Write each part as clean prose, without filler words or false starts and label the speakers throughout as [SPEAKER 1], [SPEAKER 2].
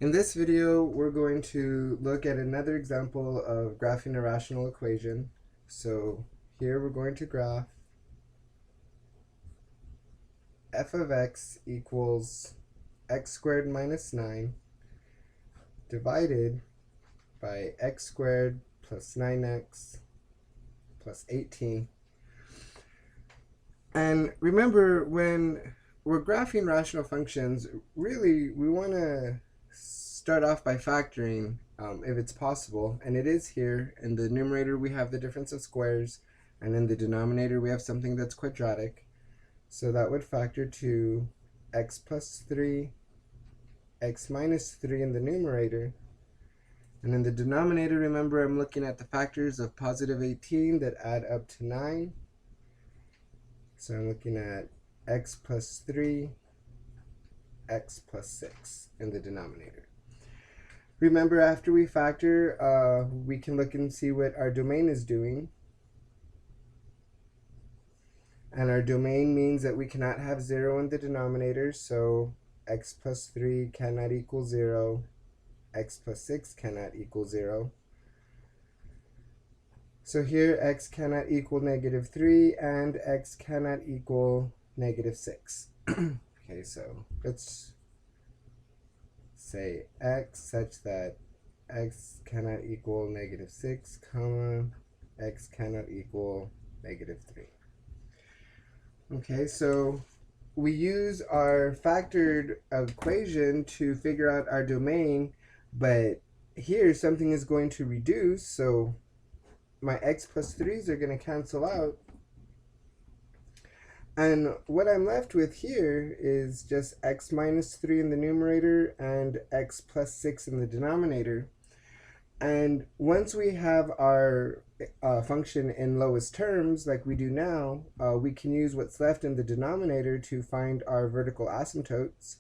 [SPEAKER 1] In this video, we're going to look at another example of graphing a rational equation. So here we're going to graph f of x equals x squared minus 9 divided by x squared plus 9x plus 18. And remember, when we're graphing rational functions, really we want to start off by factoring if it's possible, and it is here. In the numerator we have the difference of squares, and in the denominator we have something that's quadratic. So that would factor to x plus 3, x minus 3 in the numerator. And in the denominator, remember, I'm looking at the factors of positive 18 that add up to 9. So I'm looking at x plus 3, x plus 6 in the denominator. Remember, after we factor, we can look and see what our domain is doing. And our domain means that we cannot have 0 in the denominator, so x plus 3 cannot equal 0, x plus 6 cannot equal 0. So here x cannot equal negative 3 and x cannot equal negative 6. Okay, so let's say x such that x cannot equal negative 6, comma, x cannot equal negative 3. Okay, so we use our factored equation to figure out our domain, but here something is going to reduce, so my x plus 3's are going to cancel out. And what I'm left with here is just x minus 3 in the numerator and x plus 6 in the denominator. And once we have our function in lowest terms, like we do now, we can use what's left in the denominator to find our vertical asymptotes.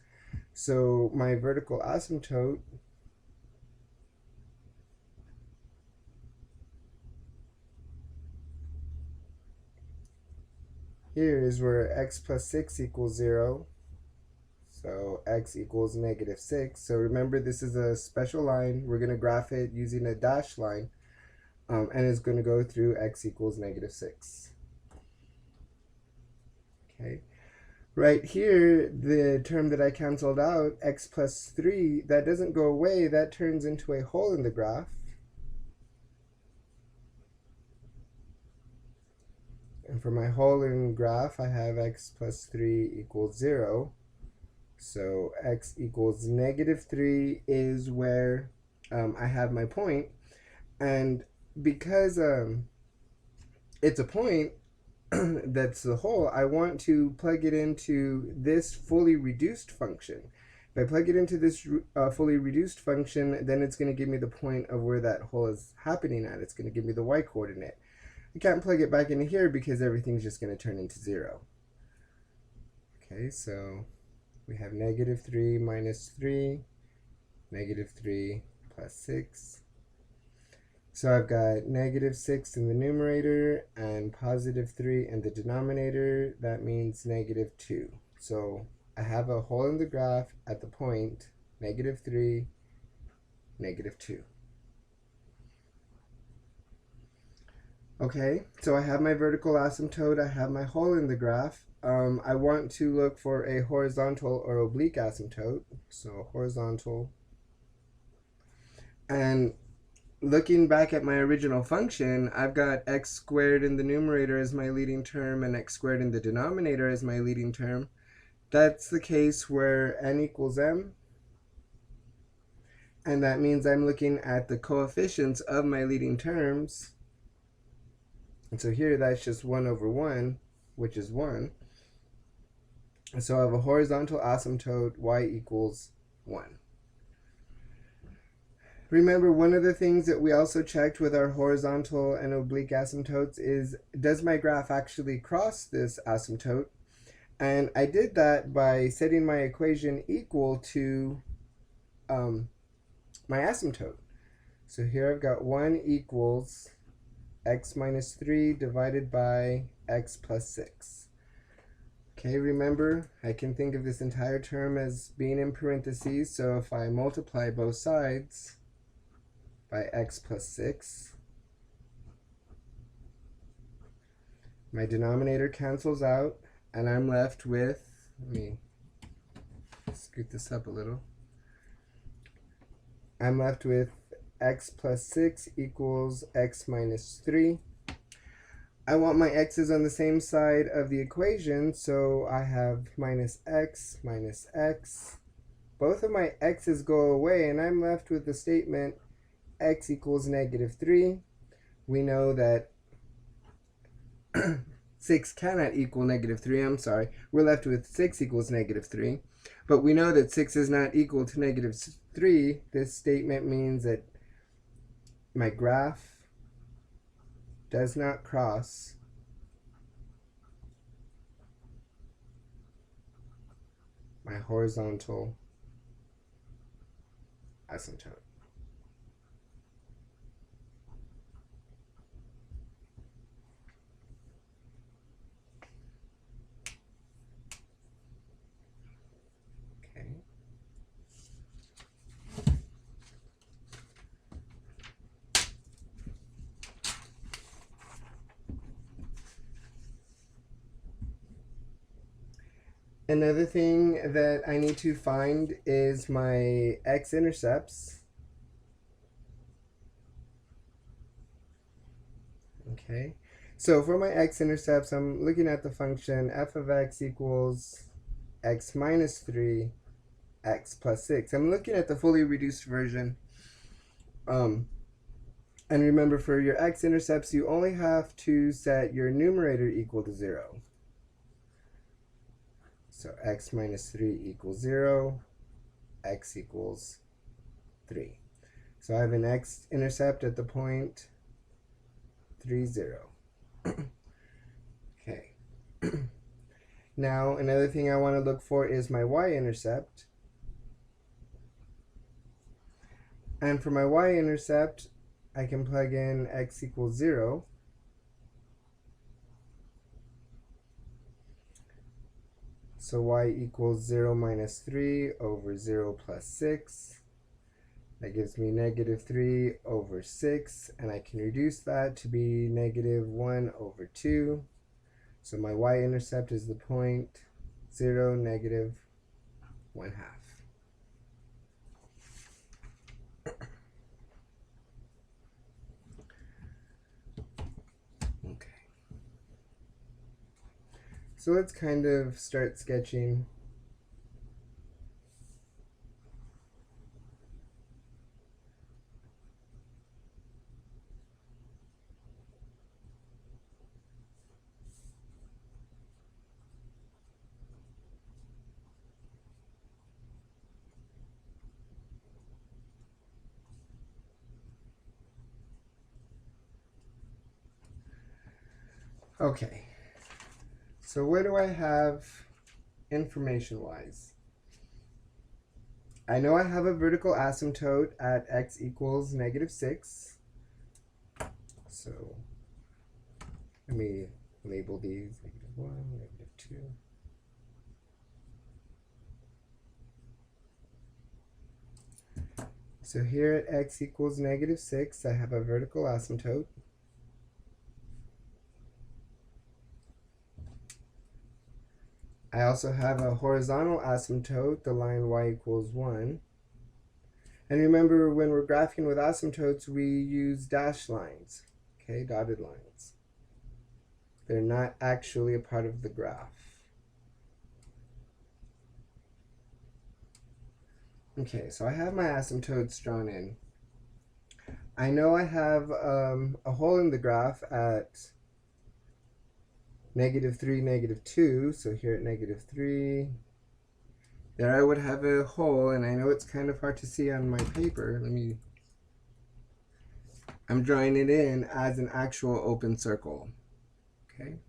[SPEAKER 1] So my vertical asymptote here is where x plus 6 equals 0. So x equals negative 6. So remember, this is a special line. We're going to graph it using a dashed line. And it's going to go through x equals negative 6. Okay. Right here, the term that I canceled out, x plus 3, that doesn't go away. That turns into a hole in the graph. And for my hole in graph, I have x plus 3 equals 0. So x equals negative 3 is where I have my point. And because it's a point that's the hole, I want to plug it into this fully reduced function. If I plug it into this fully reduced function, then it's going to give me the point of where that hole is happening at. It's going to give me the y coordinate. I can't plug it back into here because everything's just going to turn into 0. Okay, so we have negative 3 minus 3, negative 3 plus 6. So I've got negative 6 in the numerator and positive 3 in the denominator. That means negative 2. So I have a hole in the graph at the point negative 3, negative 2. Okay, so I have my vertical asymptote. I have my hole in the graph. I want to look for a horizontal or oblique asymptote. So horizontal. And looking back at my original function, I've got x squared in the numerator as my leading term and x squared in the denominator as my leading term. That's the case where n equals m. And that means I'm looking at the coefficients of my leading terms. And so here that's just 1 over 1, which is 1. And so I have a horizontal asymptote, y equals 1. Remember, one of the things that we also checked with our horizontal and oblique asymptotes is, does my graph actually cross this asymptote? And I did that by setting my equation equal to my asymptote. So here I've got 1 equals x minus 3 divided by x plus 6. Okay, remember, I can think of this entire term as being in parentheses, so if I multiply both sides by x plus 6, my denominator cancels out, and I'm left with, let me scoot this up a little. I'm left with x plus 6 equals x minus 3. I want my x's on the same side of the equation, so I have minus x. Both of my x's go away, and I'm left with the statement x equals negative 3. We know that 6 cannot equal negative 3. I'm sorry. We're left with 6 equals negative 3. But we know that 6 is not equal to negative 3. This statement means that my graph does not cross my horizontal asymptote. Okay. Another thing that I need to find is my x-intercepts. Okay, so for my x-intercepts, I'm looking at the function f of x equals x minus 3, x plus 6. I'm looking at the fully reduced version. And remember, for your x-intercepts, you only have to set your numerator equal to 0. So x minus 3 equals 0, x equals 3. So I have an x-intercept at the point 3, 0. Okay. Now, another thing I want to look for is my y-intercept. And for my y-intercept, I can plug in x equals 0. So y equals 0 minus 3 over 0 plus 6. That gives me negative 3 over 6, and I can reduce that to be negative 1 over 2. So my y-intercept is the point 0, negative 1/2. Okay. So let's kind of start sketching. Okay, so what do I have information-wise? I know I have a vertical asymptote at x equals negative 6. So let me label these negative 1, negative 2. So here at x equals negative 6, I have a vertical asymptote. I also have a horizontal asymptote, the line y equals 1. And remember, when we're graphing with asymptotes, we use dashed lines, okay, dotted lines. They're not actually a part of the graph. Okay, so I have my asymptotes drawn in. I know I have a hole in the graph at negative 3, negative 2. So here at negative 3, there I would have a hole, and I know it's kind of hard to see on my paper. I'm drawing it in as an actual open circle. Okay.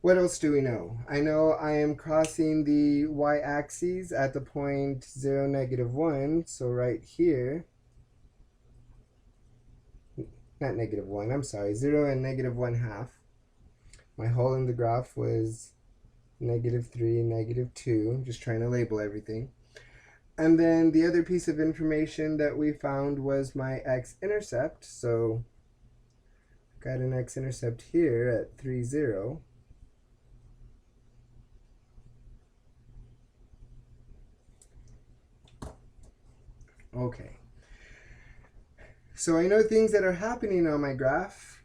[SPEAKER 1] What else do we know? I know I am crossing the y-axis at the point 0, negative 1. So right here, not negative 1, I'm sorry, 0 and negative 1/2. My hole in the graph was negative 3, negative 2, just trying to label everything. And then the other piece of information that we found was my x-intercept. So got an x-intercept here at 3, 0. Okay. So I know things that are happening on my graph.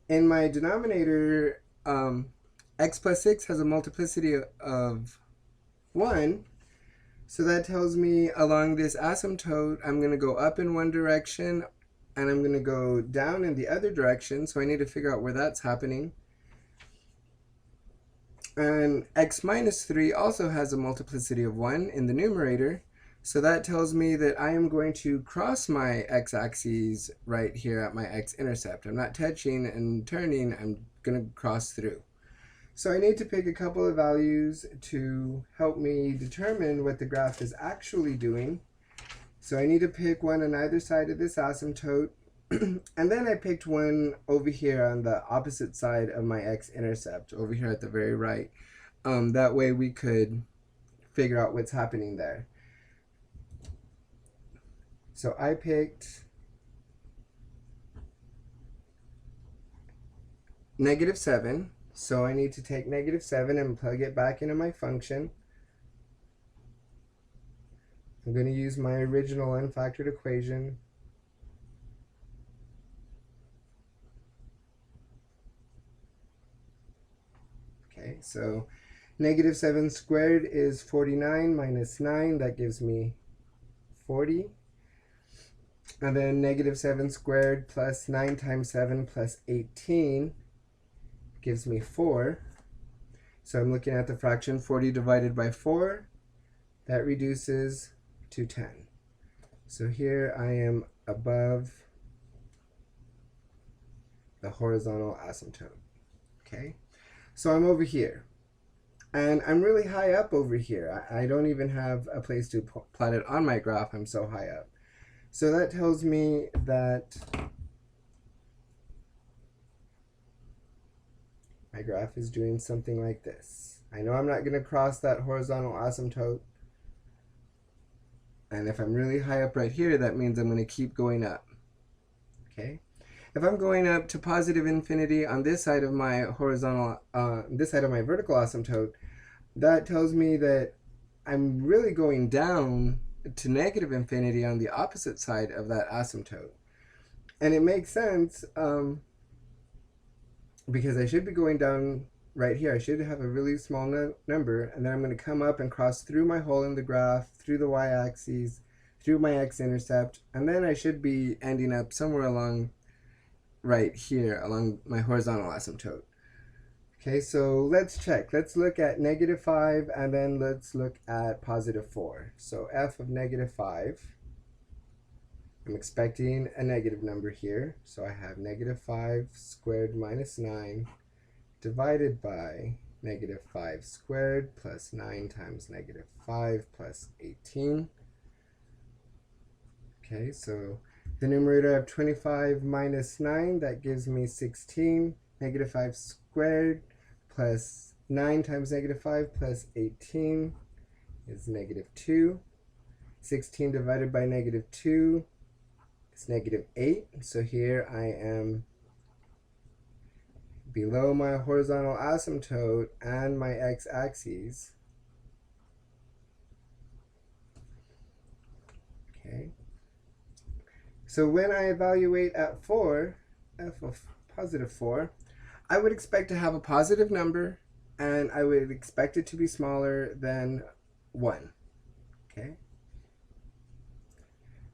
[SPEAKER 1] In my denominator, x plus 6 has a multiplicity of 1. So that tells me along this asymptote, I'm going to go up in one direction and I'm going to go down in the other direction. So I need to figure out where that's happening. And x minus 3 also has a multiplicity of 1 in the numerator. So that tells me that I am going to cross my x-axis right here at my x-intercept. I'm not touching and turning, I'm going to cross through. So I need to pick a couple of values to help me determine what the graph is actually doing. So I need to pick one on either side of this asymptote. And then I picked one over here on the opposite side of my x-intercept, over here at the very right. That way we could figure out what's happening there. So I picked negative 7. So I need to take negative 7 and plug it back into my function. I'm going to use my original unfactored equation. Okay, so negative 7 squared is 49 minus 9. That gives me 40. And then negative 7 squared plus 9 times 7 plus 18 gives me 4. So I'm looking at the fraction 40 divided by 4. That reduces to 10. So here I am above the horizontal asymptote. Okay, so I'm over here. And I'm really high up over here. I don't even have a place to plot it on my graph. I'm so high up. So that tells me that my graph is doing something like this. I know I'm not going to cross that horizontal asymptote. And if I'm really high up right here, that means I'm going to keep going up. Okay? If I'm going up to positive infinity on this side of my horizontal, this side of my vertical asymptote, that tells me that I'm really going down to negative infinity on the opposite side of that asymptote. And it makes sense because I should be going down right here. I should have a really small number, and then I'm going to come up and cross through my hole in the graph, through the y-axis, through my x-intercept, and then I should be ending up somewhere along right here, along my horizontal asymptote. Okay, so let's check. Let's look at negative 5, and then let's look at positive 4. So f of negative 5, I'm expecting a negative number here. So I have negative 5 squared minus 9 divided by negative 5 squared plus 9 times negative 5 plus 18. Okay, so the numerator I have 25 minus 9, that gives me 16. Negative 5 squared plus 9 times negative 5 plus 18 is negative 2. 16 divided by negative 2 is negative 8. So here I am below my horizontal asymptote and my x-axis. Okay. So when I evaluate at 4, f of positive 4, I would expect to have a positive number, and I would expect it to be smaller than 1. Okay.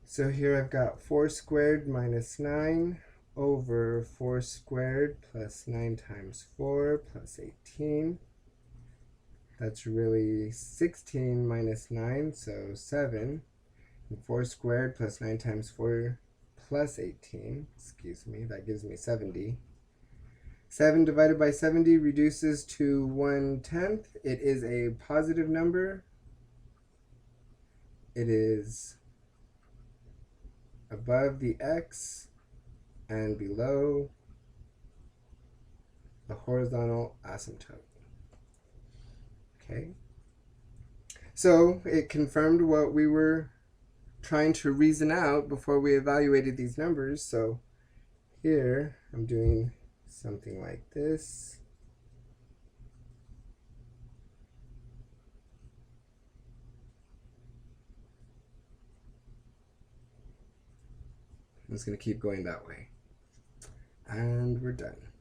[SPEAKER 1] So here I've got 4 squared minus 9 over 4 squared plus 9 times 4 plus 18. That's really 16 minus 9, so 7. And 4 squared plus 9 times 4 plus 18, excuse me, that gives me 70. 7 divided by 70 reduces to 1/10. It is a positive number. It is above the x and below the horizontal asymptote. Okay. So it confirmed what we were trying to reason out before we evaluated these numbers. So here I'm doing something like this. I'm just going to keep going that way. And we're done.